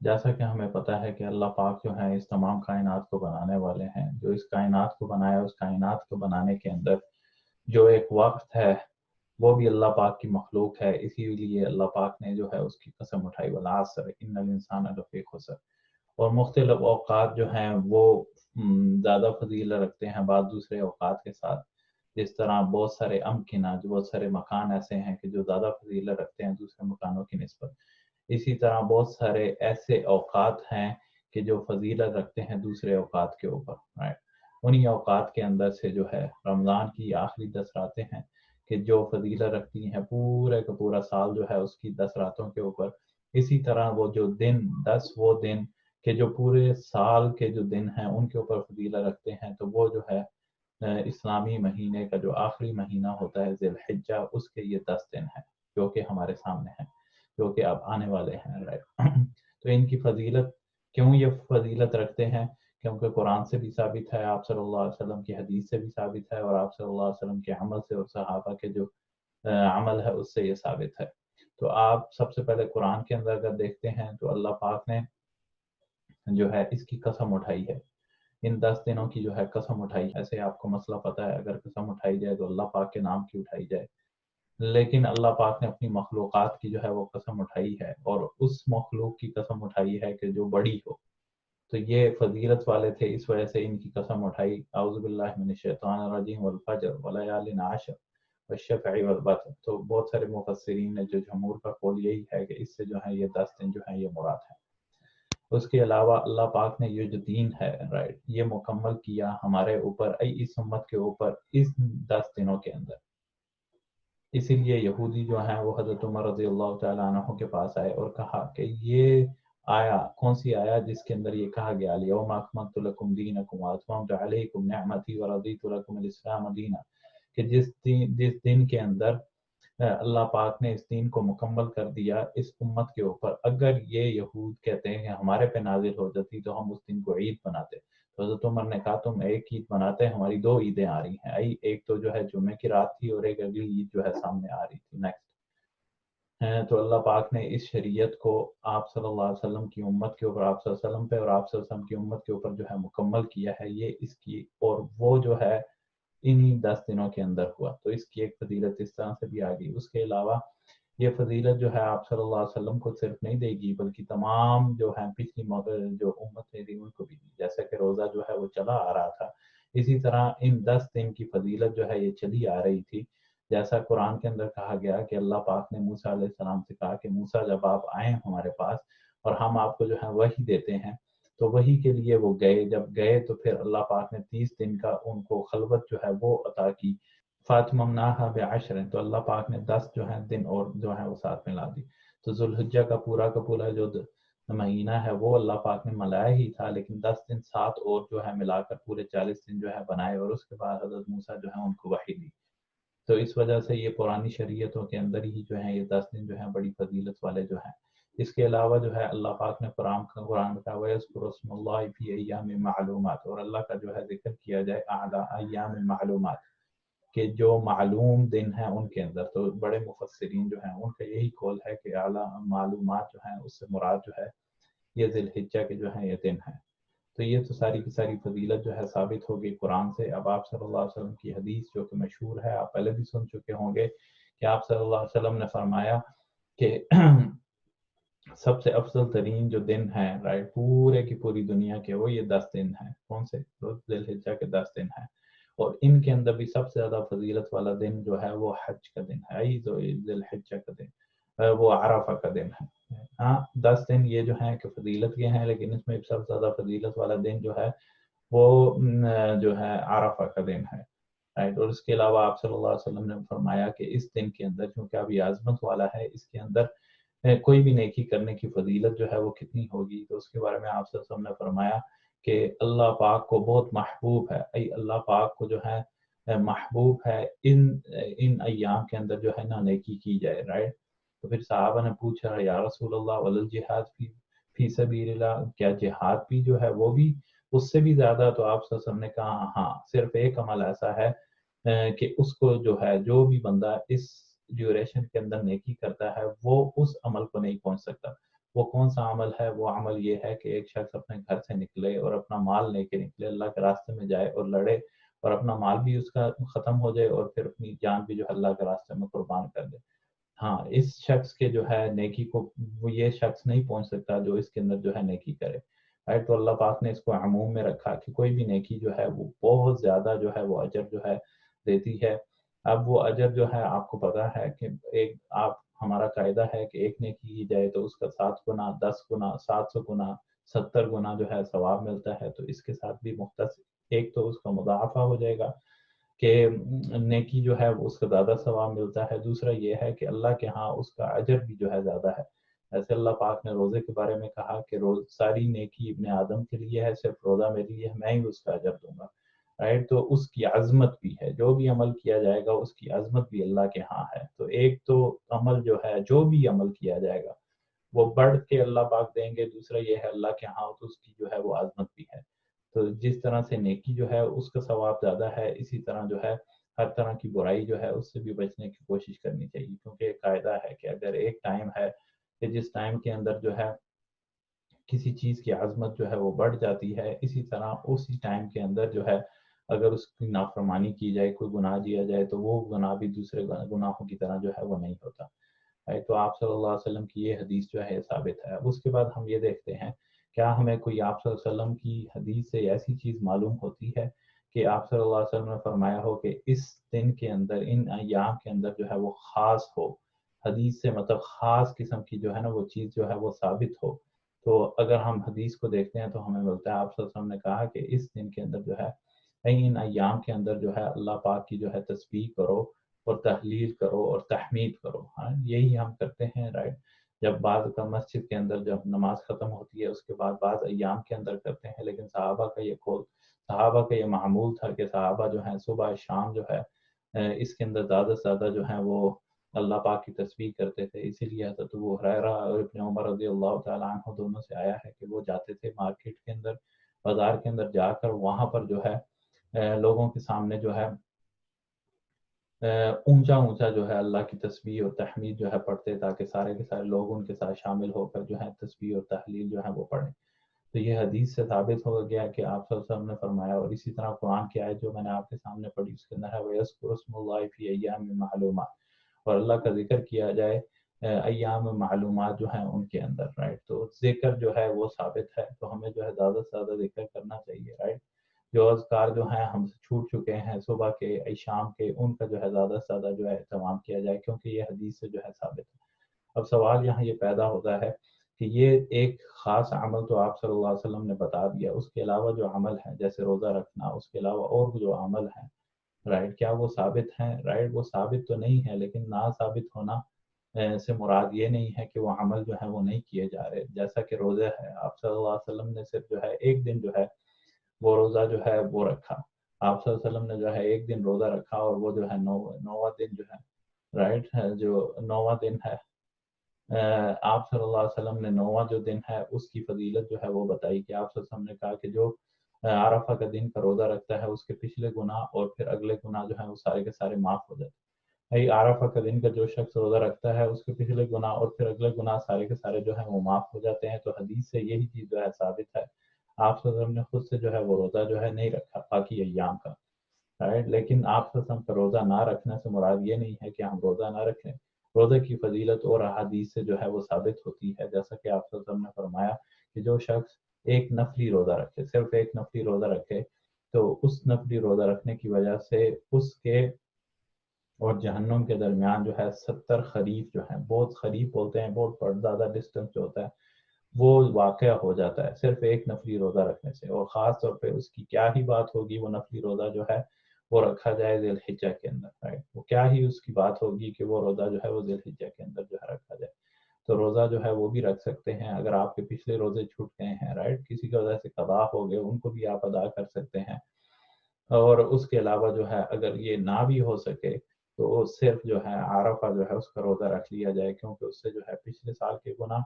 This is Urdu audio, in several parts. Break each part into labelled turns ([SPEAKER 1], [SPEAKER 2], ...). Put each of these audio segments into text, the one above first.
[SPEAKER 1] جیسا کہ ہمیں پتہ ہے کہ اللہ پاک جو ہے اس تمام کائنات کو بنانے والے ہیں، جو اس کائنات کو بنایا، اس کائنات کو بنانے کے اندر جو ایک وقت ہے وہ بھی اللہ پاک کی مخلوق ہے، اسی لیے اللہ پاک نے جو ہے اس کی قسم اٹھائی، والعصر ان الانسان لفی خسر۔ اور مختلف اوقات جو ہیں وہ زیادہ فضیلت رکھتے ہیں بعض دوسرے اوقات کے ساتھ، جس طرح بہت سارے امکنہ، جو بہت سارے مکان ایسے ہیں کہ جو زیادہ فضیلت رکھتے ہیں دوسرے مکانوں کی نسبت، اسی طرح بہت سارے ایسے اوقات ہیں کہ جو فضیلت رکھتے ہیں دوسرے اوقات کے اوپر، رائٹ۔ انہی اوقات کے اندر سے جو ہے رمضان کی آخری 10 راتیں ہیں کہ جو فضیلت رکھتی ہیں پورے کا پورا سال جو ہے اس کی 10 راتوں کے اوپر۔ اسی طرح وہ جو دن 10 وہ دن کہ جو پورے سال کے جو دن ہیں ان کے اوپر فضیلت رکھتے ہیں، تو وہ جو ہے اسلامی مہینے کا جو آخری مہینہ ہوتا ہے ذی الحجہ، اس کے یہ 10 دن ہیں جو کہ ہمارے سامنے ہیں، جو کہ اب آنے والے ہیں، رائٹ۔ تو ان کی فضیلت کیوں یہ فضیلت رکھتے ہیں؟ کیونکہ قرآن سے بھی ثابت ہے، آپ صلی اللہ علیہ وسلم کی حدیث سے بھی ثابت ہے، اور آپ صلی اللہ علیہ وسلم کے عمل سے اور صحابہ کے جو عمل ہے اس سے یہ ثابت ہے۔ تو آپ سب سے پہلے قرآن کے اندر اگر دیکھتے ہیں تو اللہ پاک نے جو ہے اس کی قسم اٹھائی ہے، ان 10 دنوں کی جو ہے قسم اٹھائی ہے۔ ایسے آپ کو مسئلہ پتہ ہے، اگر قسم اٹھائی جائے تو اللہ پاک کے نام کی اٹھائی جائے، لیکن اللہ پاک نے اپنی مخلوقات کی جو ہے وہ قسم اٹھائی ہے، اور اس مخلوق کی قسم اٹھائی ہے کہ جو بڑی ہو، تو یہ فضیلت والے تھے، اس وجہ سے ان کی قسم اٹھائی۔ اعوذ باللہ من الشیطان الرجیم، والفجر ولیال عشر والشفع والوتر۔ تو بہت سارے مفسرین نے جو جمہور کا قول یہی ہے کہ اس سے جو ہے یہ 10 دن جو ہیں یہ مراد ہے۔ اس کے علاوہ اللہ پاک نے یہ جو دین ہے، رائٹ، یہ مکمل کیا ہمارے اوپر، اس امت کے اوپر، اس 10 دنوں کے اندر۔ اسی لیے یہودی جو ہیں وہ حضرت عمر رضی اللہ تعالیٰ عنہ کے پاس آئے اور کہا کہ یہ آیا کون سی آیا جس کے اندر یہ کہا گیا الیوم اکملت لکم دینکم واتممت علیکم نعمتی ورضیت لکم الاسلام دینا، کہ جس دن کے اندر اللہ پاک نے اس دین کو مکمل کر دیا اس امت کے اوپر۔ اگر یہ یہود کہتے ہیں کہ ہمارے پہ نازل ہو جاتی تو ہم اس دن کو عید بناتے، تو حضرت عمر نے کہا تم ایک عید بناتے، ہماری 2 عیدیں آ رہی ہیں، ایک تو جو ہے جمعے کی رات تھی اور ایک اگلی عید جو ہے سامنے آ رہی تھی نیکسٹ۔ تو اللہ پاک نے اس شریعت کو آپ صلی اللہ علیہ وسلم کی امت کے اوپر، آپ صلی اللہ علیہ وسلم پہ اور آپ صلی اللہ علیہ وسلم کی امت کے اوپر جو ہے مکمل کیا ہے، یہ اس کی، اور وہ جو ہے انہی 10 دنوں کے اندر ہوا، تو اس کی ایک فضیلت اس طرح سے بھی آ گئی۔ اس کے علاوہ یہ فضیلت جو ہے آپ صلی اللہ علیہ وسلم کو صرف نہیں دے گی بلکہ تمام جو ہیں پچھلی جو امتیں تھیں ان کو بھی دی، جیسا کہ روزہ جو ہے وہ چلا آ رہا تھا، اسی طرح ان 10 دن کی فضیلت جو ہے یہ چلی آ رہی تھی۔ جیسا قرآن کے اندر کہا گیا کہ اللہ پاک نے موسیٰ علیہ السلام سے کہا کہ موسیٰ جب آپ آئیں ہمارے پاس اور ہم آپ کو جو ہے وحی دیتے ہیں، تو وحی کے لیے وہ گئے، جب گئے تو پھر اللہ پاک نے 30 دن کا ان کو خلوت جو ہے وہ عطا کی، فاتممناہا بعشر، تو اللہ پاک نے 10 جو ہیں دن اور جو ہیں وہ ساتھ میں لا دی۔ تو ذوالحجہ کا پورا جو مہینہ ہے وہ اللہ پاک نے ملایا ہی تھا، لیکن 10 دن ساتھ اور جو ہے ملا کر پورے 40 دن جو ہے بنائے، اور اس کے بعد حضرت موسیٰ جو ہے ان کو وحی دی۔ تو اس وجہ سے یہ پرانی شریعتوں کے اندر ہی جو ہیں یہ 10 دن جو ہیں بڑی فضیلت والے جو ہیں۔ اس کے علاوہ جو ہے اللہ پاک نے قرآن کا وَيَذْكُرُ اسْمَ اللَّهِ فِي أَيَّامٍ مَّعْلُومَاتٍ، اور اللہ کا جو ہے ذکر کیا جائے اعلیٰ ایام معلومات، کہ جو معلوم دن ہیں ان کے اندر۔ تو بڑے مفسرین جو ہیں ان کا یہی قول ہے کہ اعلیٰ معلومات جو ہیں اس سے مراد جو ہے یہ ذی الحجہ کے جو ہیں یہ دن ہیں۔ تو یہ تو ساری کی ساری فضیلت جو ہے ثابت ہوگی قرآن سے۔ اب آپ صلی اللہ علیہ وسلم کی حدیث جو کہ مشہور ہے، آپ پہلے بھی سن چکے ہوں گے، کہ آپ صلی اللہ علیہ وسلم نے فرمایا کہ سب سے افضل ترین جو دن ہیں، رائٹ، پورے کی پوری دنیا کے، وہ یہ 10 دن ہیں۔ کون سے؟ ذی الحجہ کے 10 دن ہیں، اور ان کے اندر بھی سب سے زیادہ فضیلت والا دن جو ہے وہ حج کا دن ہے، جو ذی الحجہ کا دن، وہ عرفہ کا دن ہے۔ ہاں 10 دن یہ جو ہیں کہ فضیلت کے ہیں، لیکن اس میں سب سے زیادہ فضیلت والا دن جو ہے وہ جو ہے عرفہ کا دن ہے، رائٹ۔ اور اس کے علاوہ آپ صلی اللہ علیہ وسلم نے فرمایا کہ اس دن کے اندر، کیونکہ اب یہ عظمت والا ہے، اس کے اندر کوئی بھی نیکی کرنے کی فضیلت جو ہے وہ کتنی ہوگی، تو اس کے بارے میں آپ صلی اللہ علیہ وسلم نے فرمایا کہ اللہ پاک کو بہت محبوب ہے، اللہ پاک کو جو ہے محبوب ہے ان ایام کے اندر جو ہے نا نیکی کی جائے، رائٹ۔ تو پھر صحابہ نے پوچھا یا رسول اللہ وللجہاد فی سبیل اللہ، کیا جہاد بھی جو ہے وہ بھی اس سے بھی زیادہ؟ تو آپ صلی اللہ علیہ وسلم نے کہا ہاں، صرف ایک عمل ایسا ہے کہ اس کو جو ہے جو بھی بندہ اس ڈیوریشن کے اندر نیکی کرتا ہے وہ اس عمل کو نہیں پہنچ سکتا، وہ کون سا عمل ہے؟ وہ عمل یہ ہے کہ ایک شخص اپنے گھر سے نکلے اور اپنا مال لے کے نکلے، اللہ کے راستے میں جائے اور لڑے، اور اپنا مال بھی اس کا ختم ہو جائے اور پھر اپنی جان بھی جو ہے اللہ کے راستے میں قربان کر دے۔ ہاں، اس شخص کے جو ہے نیکی کو وہ یہ شخص نہیں پہنچ سکتا جو اس کے اندر جو ہے نیکی کرے، رائٹ؟ تو اللہ پاک نے اس کو عموم میں رکھا کہ کوئی بھی نیکی جو ہے وہ بہت زیادہ جو ہے وہ اجر جو ہے دیتی ہے۔ اب وہ اجر جو ہے آپ کو پتا ہے کہ ایک آپ ہمارا قاعدہ ہے کہ ایک نیکی کی جائے تو اس کا 7 گنا، 10 گنا، 700 گنا، 70 گنا جو ہے ثواب ملتا ہے، تو اس کے ساتھ بھی مختصر ایک تو اس کا مضاعفہ ہو جائے گا کہ نیکی جو ہے وہ اس کا زیادہ ثواب ملتا ہے، دوسرا یہ ہے کہ اللہ کے ہاں اس کا اجر بھی جو ہے زیادہ ہے۔ ایسے اللہ پاک نے روزے کے بارے میں کہا کہ روز ساری نیکی ابن آدم کے لیے ہے، صرف روزہ میرے لیے ہے، میں ہی اس کا اجر دوں گا، رائٹ؟ تو اس کی عظمت بھی ہے، جو بھی عمل کیا جائے گا اس کی عظمت بھی اللہ کے ہاں ہے۔ تو ایک تو عمل جو ہے، جو بھی عمل کیا جائے گا وہ بڑھ کے اللہ پاک دیں گے، دوسرا یہ ہے اللہ کے ہاں تو اس کی جو ہے وہ عظمت بھی ہے۔ تو جس طرح سے نیکی جو ہے اس کا ثواب زیادہ ہے، اسی طرح جو ہے ہر طرح کی برائی جو ہے اس سے بھی بچنے کی کوشش کرنی چاہیے، کیونکہ ایک قاعدہ ہے کہ اگر ایک ٹائم ہے کہ جس ٹائم کے اندر جو ہے کسی چیز کی عظمت جو ہے وہ بڑھ جاتی ہے، اسی طرح اسی ٹائم کے اندر جو ہے اگر اس کی نافرمانی کی جائے، کوئی گناہ کیا جائے، تو وہ گناہ بھی دوسرے گناہوں کی طرح جو ہے وہ نہیں ہوتا ہے۔ تو آپ صلی اللہ علیہ وسلم کی یہ حدیث جو ہے ثابت ہے۔ اب اس کے بعد ہم یہ دیکھتے ہیں کیا ہمیں کوئی آپ صلی اللہ علیہ وسلم کی حدیث سے ایسی چیز معلوم ہوتی ہے کہ آپ صلی اللہ علیہ وسلم نے فرمایا ہو کہ اس دن کے اندر، ان ایام کے اندر جو ہے وہ خاص ہو، حدیث سے مطلب خاص قسم کی جو ہے نا وہ چیز جو ہے وہ ثابت ہو؟ تو اگر ہم حدیث کو دیکھتے ہیں تو ہمیں ملتا ہے آپ صلی اللہ علیہ وسلم نے کہا کہ اس دن کے اندر جو ہے، ان ایام کے اندر جو ہے اللہ پاک کی جو ہے تسبیح کرو اور تحلیل کرو اور تحمید کرو۔ ہاں، یہی ہم کرتے ہیں، رائٹ؟ جب بعض کا مسجد کے اندر جب نماز ختم ہوتی ہے اس کے بعد بعض ایام کے اندر کرتے ہیں، لیکن صحابہ کا یہ معمول تھا کہ صحابہ جو ہیں صبح شام جو ہے اس کے اندر زیادہ سے زیادہ جو ہے وہ اللہ پاک کی تسبیح کرتے تھے۔ اسی لیے حضرت ابو ہریرہ اور ابن عمر رضی اللہ تعالیٰ عنہ دونوں سے آیا ہے کہ وہ جاتے تھے مارکیٹ کے اندر، بازار کے اندر جا کر وہاں پر جو ہے لوگوں کے سامنے جو ہے اونچا اونچا جو ہے اللہ کی تسبیح اور تحمید جو ہے پڑھتے، تاکہ سارے کے سارے لوگ ان کے ساتھ شامل ہو کر جو ہے تسبیح اور تحلیل جو ہے وہ پڑھیں۔ تو یہ حدیث سے ثابت ہو گیا کہ آپ صلی اللہ علیہ وسلم نے فرمایا، اور اسی طرح قرآن کی آیت جو میں نے آپ کے سامنے پڑھی اس کے اندر ہے وَيَذْكُرُ اسْمُ اللَّهِ فِي أَيَّامٍ مَّعْلُومَاتٍ، اور اللہ کا ذکر کیا جائے ایام معلومات جو ہیں ان کے اندر، رائٹ؟ تو ذکر جو ہے وہ ثابت ہے، تو ہمیں جو ہے زیادہ سے زیادہ ذکر کرنا چاہیے، رائٹ؟ جو اذکار جو ہیں ہم سے چھوٹ چکے ہیں صبح کے شام کے، ان کا جو ہے زیادہ سے زیادہ جو ہے اہتمام کیا جائے، کیونکہ یہ حدیث سے جو ہے ثابت ہے۔ اب سوال یہاں یہ پیدا ہوتا ہے کہ یہ ایک خاص عمل تو آپ صلی اللہ علیہ وسلم نے بتا دیا، اس کے علاوہ جو عمل ہے جیسے روزہ رکھنا، اس کے علاوہ اور جو عمل ہیں، رائٹ، کیا وہ ثابت ہیں؟ رائٹ، وہ ثابت تو نہیں ہے، لیکن نہ ثابت ہونا سے مراد یہ نہیں ہے کہ وہ عمل جو ہے وہ نہیں کیے جا رہے۔ جیسا کہ روزہ ہے، آپ صلی اللہ علیہ وسلم نے صرف جو ہے ایک دن جو ہے وہ روزہ جو ہے وہ رکھا، آپ صلی اللہ علیہ وسلم نے جو ہے ایک دن روزہ رکھا، اور وہ جو ہے نواں دن جو ہے، رائٹ ہے، جو نواں دن ہے، آپ صلی اللہ علیہ وسلم نے نواں جو دن ہے اس کی فضیلت جو ہے وہ بتائی کہ آپ صلی اللہ علیہ وسلم نے کہا کہ جو عرفہ کا دن کا روزہ رکھتا ہے اس کے پچھلے گناہ اور پھر اگلے گناہ جو ہیں وہ سارے کے سارے معاف ہو جاتے ہیں۔ عرفہ کا دن کا جو شخص روزہ رکھتا ہے اس کے پچھلے گناہ اور پھر اگلے گناہ سارے کے سارے جو ہیں وہ معاف ہو جاتے ہیں۔ تو حدیث سے یہی چیز جو ہے ثابت ہے۔ آپ صلی اللہ علیہ وسلم نے خود سے جو ہے وہ روزہ جو ہے نہیں رکھا باقی ایام کا، رائٹ؟ لیکن آپ صلی اللہ علیہ وسلم کا روزہ نہ رکھنے سے مراد یہ نہیں ہے کہ ہم روزہ نہ رکھیں، روزے کی فضیلت اور احادیث سے جو ہے وہ ثابت ہوتی ہے، جیسا کہ آپ صلی اللہ علیہ وسلم نے فرمایا کہ جو شخص ایک نفلی روزہ رکھے، صرف ایک نفلی روزہ رکھے، تو اس نفلی روزہ رکھنے کی وجہ سے اس کے اور جہنم کے درمیان جو ہے 70 خریف جو ہیں، بہت خریف بولتے ہیں، بہت زیادہ ڈسٹینس جو ہوتا ہے وہ واقع ہو جاتا ہے صرف ایک نفلی روزہ رکھنے سے۔ اور خاص طور پہ اس کی کیا ہی بات ہوگی، وہ نفلی روزہ جو ہے وہ رکھا جائے ذی الحجہ کے اندر، رائٹ؟ وہ کیا ہی اس کی بات ہوگی کہ وہ روزہ جو ہے وہ ذی الحجہ کے اندر جو ہے رکھا جائے۔ تو روزہ جو ہے وہ بھی رکھ سکتے ہیں، اگر آپ کے پچھلے روزے چھوٹ گئے ہیں، رائٹ، کسی کی وجہ سے قضا ہو گئے، ان کو بھی آپ ادا کر سکتے ہیں۔ اور اس کے علاوہ جو ہے اگر یہ نہ بھی ہو سکے تو صرف جو ہے عرفہ جو ہے اس کا روزہ رکھ لیا جائے، کیونکہ اس سے جو ہے پچھلے سال کے گناہ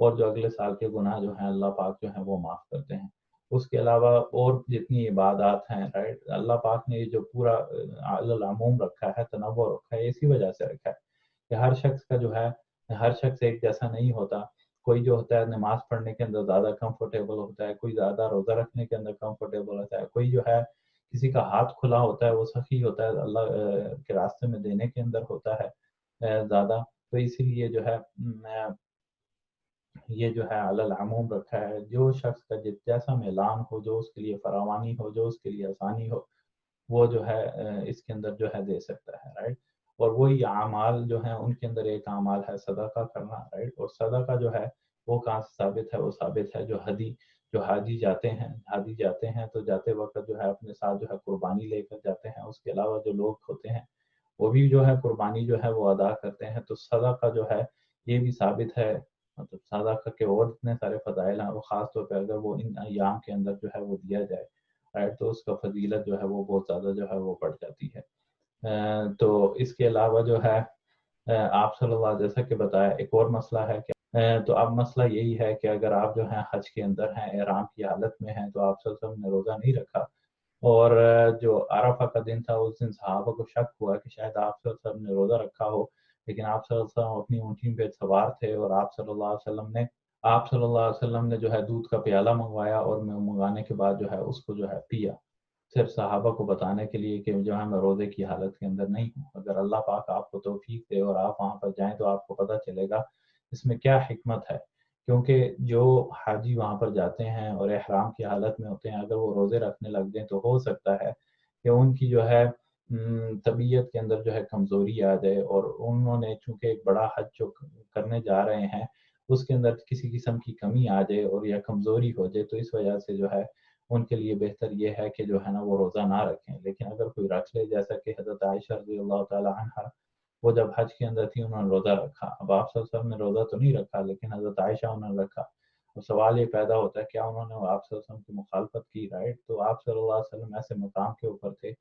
[SPEAKER 1] اور جو اگلے سال کے گناہ جو ہیں اللہ پاک جو ہیں وہ معاف کرتے ہیں۔ اس کے علاوہ اور جتنی عبادات ہیں، رائٹ، اللہ پاک نے یہ جو پورا علی العموم رکھا ہے، تنوع رکھا ہے، اسی وجہ سے رکھا ہے کہ ہر شخص کا جو ہے، ہر شخص ایک جیسا نہیں ہوتا۔ کوئی جو ہوتا ہے نماز پڑھنے کے اندر زیادہ کمفرٹیبل ہوتا ہے، کوئی زیادہ روزہ رکھنے کے اندر کمفرٹیبل ہوتا ہے، کوئی جو ہے کسی کا ہاتھ کھلا ہوتا ہے وہ سخی ہوتا ہے اللہ کے راستے میں دینے کے اندر ہوتا ہے زیادہ. تو اسی لیے جو ہے یہ جو ہے علی العموم رکھا ہے، جو شخص کا جیسا میلان ہو، جو اس کے لیے فراوانی ہو، جو اس کے لیے آسانی ہو، وہ جو ہے اس کے اندر جو ہے دے سکتا ہے، رائٹ. اور وہی اعمال جو ہیں ان کے اندر ایک اعمال ہے صدقہ کرنا، رائٹ. اور صدقہ جو ہے وہ کہاں سے ثابت ہے؟ وہ ثابت ہے جو حاجی جاتے ہیں تو جاتے وقت جو ہے اپنے ساتھ جو ہے قربانی لے کر جاتے ہیں. اس کے علاوہ جو لوگ ہوتے ہیں وہ بھی جو ہے قربانی جو ہے وہ ادا کرتے ہیں. تو صدقہ جو ہے یہ بھی ثابت ہے، مطلب صدقہ کے اور اتنے سارے فضائل ہیں، اور خاص طور پہ اگر وہ ان ایام کے اندر جو ہے وہ دیا جائے، رائٹ، تو اس کا فضیلت جو ہے وہ بہت زیادہ جو ہے وہ بڑھ جاتی ہے. تو اس کے علاوہ جو ہے آپ صلی اللہ جیسا کہ بتایا ایک اور مسئلہ ہے کہ تو اب مسئلہ یہی ہے کہ اگر آپ جو ہیں حج کے اندر ہیں، احرام کی حالت میں ہیں، تو آپ صلی اللہ علیہ وسلم نے روزہ نہیں رکھا، اور جو عرفہ کا دن تھا اس دن صحابہ کو شک ہوا کہ شاید آپ صلی اللہ علیہ وسلم نے روزہ رکھا ہو، لیکن آپ صلی اللہ علیہ وسلم اپنی اونٹی پہ سوار تھے، اور آپ صلی اللہ علیہ وسلم نے جو ہے دودھ کا پیالہ منگوایا، اور منگوانے کے بعد جو ہے اس کو جو ہے پیا، صرف صحابہ کو بتانے کے لیے کہ جو ہے میں روزے کی حالت کے اندر نہیں ہوں. اگر اللہ پاک آپ کو توفیق دے اور آپ وہاں پر جائیں تو آپ کو پتہ چلے گا اس میں کیا حکمت ہے. کیونکہ جو حاجی وہاں پر جاتے ہیں اور احرام کی حالت میں ہوتے ہیں، اگر وہ روزے رکھنے لگ جائیں تو ہو سکتا ہے کہ ان کی جو ہے طبیعت کے اندر جو ہے کمزوری آ جائے، اور انہوں نے چونکہ ایک بڑا حج جو کرنے جا رہے ہیں اس کے اندر کسی قسم کی کمی آ جائے اور یا کمزوری ہو جائے، تو اس وجہ سے جو ہے ان کے لیے بہتر یہ ہے کہ جو ہے نا وہ روزہ نہ رکھیں. لیکن اگر کوئی رکھ لے، جیسا کہ حضرت عائشہ رضی اللہ تعالی عنہا، وہ جب حج کے اندر تھی انہوں نے روزہ رکھا. اب آپ صلی اللہ علیہ وسلم نے روزہ تو نہیں رکھا، لیکن حضرت عائشہ انہوں نے رکھا. اب سوال یہ پیدا ہوتا ہے کیا انہوں نے آپ صلی اللہ علیہ وسلم کی مخالفت کی؟ رائٹ. تو آپ صلی اللہ علیہ وسلم ایسے مقام کے اوپر تھے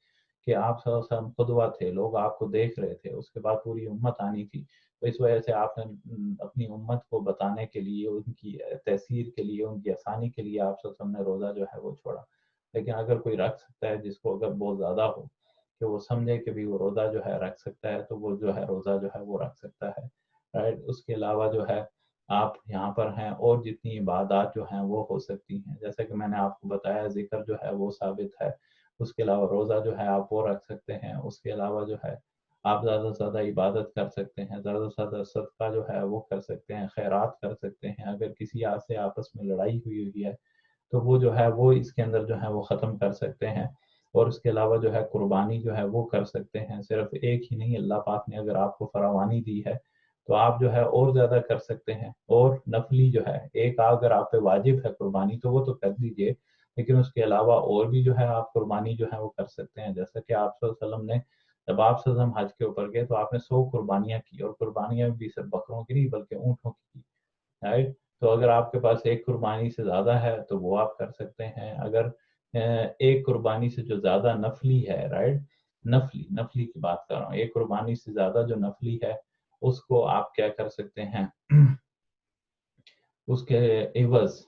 [SPEAKER 1] کہ آپ صلی اللہ علیہ وسلم قدوہ تھے، لوگ آپ کو دیکھ رہے تھے، اس کے بعد پوری امت آنی تھی. تو اس وجہ سے آپ نے اپنی امت کو بتانے کے لیے، ان کی تحصیل کے لیے، ان کی آسانی کے لیے آپ صلی اللہ علیہ وسلم نے روزہ جو ہے وہ چھوڑا. لیکن اگر کوئی رکھ سکتا ہے، جس کو اگر بہت زیادہ ہو کہ وہ سمجھے کہ بھی وہ روزہ جو ہے رکھ سکتا ہے، تو وہ جو ہے روزہ جو ہے وہ رکھ سکتا ہے، رائٹ. اس کے علاوہ جو ہے آپ یہاں پر ہیں اور جتنی عبادات جو ہیں وہ ہو سکتی ہیں، جیسا کہ میں نے آپ کو بتایا ذکر جو ہے وہ ثابت ہے. اس کے علاوہ روزہ جو ہے آپ وہ رکھ سکتے ہیں. اس کے علاوہ جو ہے آپ زیادہ سے زیادہ عبادت کر سکتے ہیں، زیادہ سے زیادہ صدقہ جو ہے وہ کر سکتے ہیں، خیرات کر سکتے ہیں. اگر کسی سے آپس میں لڑائی ہوئی ہے تو وہ جو ہے وہ اس کے اندر جو ہے وہ ختم کر سکتے ہیں. اور اس کے علاوہ جو ہے قربانی جو ہے وہ کر سکتے ہیں. صرف ایک ہی نہیں، اللہ پاک نے اگر آپ کو فراوانی دی ہے تو آپ جو ہے اور زیادہ کر سکتے ہیں. اور نفلی جو ہے ایک اگر آپ پہ واجب ہے قربانی تو وہ تو کر دیجئے، لیکن اس کے علاوہ اور بھی جو ہے آپ قربانی جو ہے وہ کر سکتے ہیں. جیسا کہ آپ صلی اللہ علیہ وسلم نے، جب آپ صلی اللہ علیہ وسلم حج کے اوپر گئے تو آپ نے 100 قربانیاں کی، اور قربانیاں بھی صرف بکروں کی نہیں بلکہ اونٹوں کی، رائٹ. تو اگر آپ کے پاس ایک قربانی سے زیادہ ہے تو وہ آپ کر سکتے ہیں. اگر ایک قربانی سے جو زیادہ نفلی ہے، رائٹ، نفلی کی بات کر رہا ہوں، ایک قربانی سے زیادہ جو نفلی ہے اس کو آپ کیا کر سکتے ہیں اس کے عوض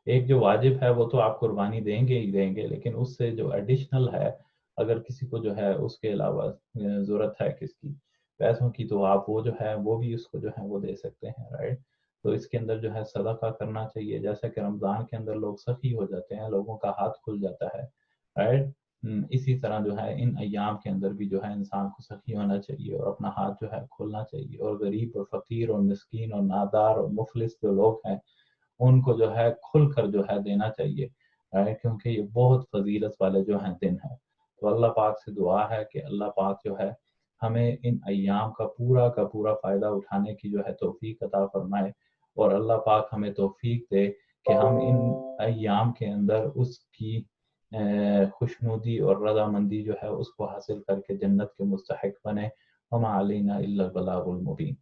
[SPEAKER 1] ایک جو واجب ہے وہ تو آپ قربانی دیں گے ہی دیں گے، لیکن اس سے جو ایڈیشنل ہے، اگر کسی کو جو ہے اس کے علاوہ ضرورت ہے کس کی پیسوں کی، تو آپ وہ جو ہے وہ بھی اس کو جو ہے وہ دے سکتے ہیں، رائٹ. تو اس کے اندر جو ہے صدقہ کرنا چاہیے. جیسا کہ رمضان کے اندر لوگ سخی ہو جاتے ہیں، لوگوں کا ہاتھ کھل جاتا ہے، رائٹ. اسی طرح جو ہے ان ایام کے اندر بھی جو ہے انسان کو سخی ہونا چاہیے اور اپنا ہاتھ جو ہے کھولنا چاہیے. اور غریب اور فقیر اور مسکین اور نادار اور مفلس جو لوگ ہیں ان کو جو ہے کھل کر جو ہے دینا چاہیے، کیونکہ یہ بہت فضیلت والے جو ہیں دن ہیں. تو اللہ پاک سے دعا ہے کہ اللہ پاک جو ہے ہمیں ان ایام کا پورا فائدہ اٹھانے کی جو ہے توفیق عطا فرمائے، اور اللہ پاک ہمیں توفیق دے کہ ہم ان ایام کے اندر اس کی خوشنودی اور رضامندی جو ہے اس کو حاصل کر کے جنت کے مستحق بنے. وما علینا الا البلاغ المبین.